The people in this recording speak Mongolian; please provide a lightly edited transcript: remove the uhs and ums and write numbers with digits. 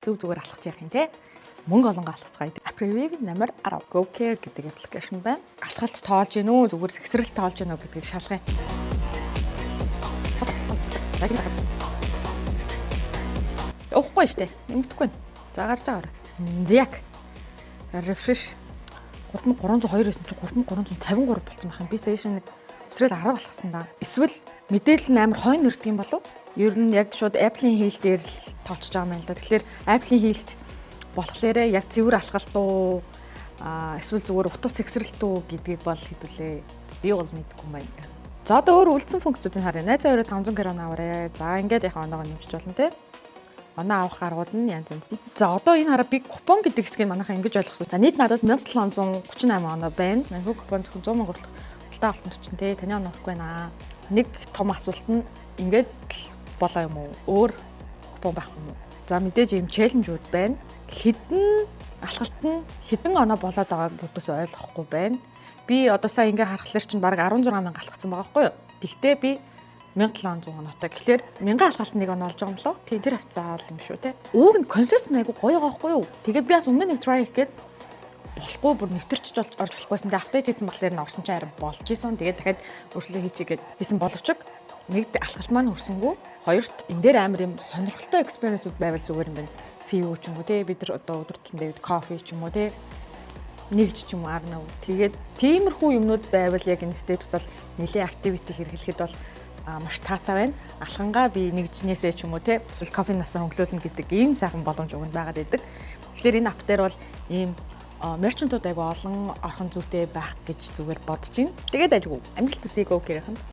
Зүгээр алхаж явах юм те. Мөнгө олонго алхацгаая. Apriviv намар 10 GoCare гэдэг аппликейшн байна. Алхалт тоолж гин үү, зүгээр сэгсрэл тоолж гин үү гэдгийг шалгая. Явахгүй штэ. Нэмэгдэхгүй. За гарч байгаарай. Зяк. Refresh 3302 гэсэн чинь 3353 болсон байх юм. Би сешн өсрөл 10 алхасан да. Эсвэл мэдээлэл нь амар хойно нэрдэг юм болов? Ер нь яг шууд Apple-ийн хийл дээр л тоолчихж байгаа юм л да. Тэгэхээр Apple-ийн хийлт болохоор яг цэвэр алхалт уу эсвэл зүгээр утас сэгсрэлт үү гэдгийг бол хэдүүлээ. Би бол мэдэхгүй юм байна. За одоо өөр үлдсэн функцүүдийг харъя. Найзаа өрөө 500 крон аваарэ. За ингээд яг оноогоо нэмчих болно те. Оноо авах аргууд нь янз янз. За одоо энэ хараа би купон гэдэг хэсгийг манайхаа ингэж ойлгосон. За нийт надад 1738 оноо байна. Манайх купон зөвхөн 100 мянга урталтай алтан төвчин те. Таны оноо авахгүй байна. Нэг том асуулт нь ингээд болоо юм уу? Өөр купон байхгүй юм уу? За мэдээж ийм челленжүүд байна. Хэдэн алхалт нь хэдэн оноо болоод байгааг бүрдээс ойлгохгүй байна. Би одоо сая ингээ харахлаар чинь баг 16 мянга алхацсан байгаа байхгүй юу? Тэгтээ би 1700 оноотой. Тэгэхээр 1000 алхалт нэг оноо олж байгаа юм болоо. Тийм тэр хавцаал юм шүү те. Ууг нь концепт нь айгу гоё байгаа байхгүй юу? Тэгээд би бас өмнө нэг try хийх гээд болохгүй бүр нэвтэрчж орж болохгүйсэн. Тэгээд апдейт хийсэн болохоор нь орсон чинь харин болж исэн. Тэгээд дахиад өөрчлөлт хийчихгээд хийсэн боловч нэг алхалт маань хөрсөнгөө. Хоёрт энэ дээр амар юм сонирхолтой experience-ууд байвал зүгээр юм байна. CEO ч юм уу те бид нар одоо өдөр тутмын кофе ч юм уу те нэгж ч юм уу арна уу. Тэгээд тиймэрхүү юмнууд байвал яг энэ steps бол нэлээ activity хэрэглэхэд бол маш таатай байна. Алхангаа би нэгжнээсээ ч юм уу те эсвэл кофе насаа хөнгөлүүлнэ гэдэг ийм сайхан боломж өгнө байгаад байдаг. Тэгэхээр энэ app дээр бол ийм мерчантууд айгу олон орхон зүйтэй байх гэж зүгээр бодож байна. Тэгээд ажгүй амжилт төсөйг өгөх гэх юм.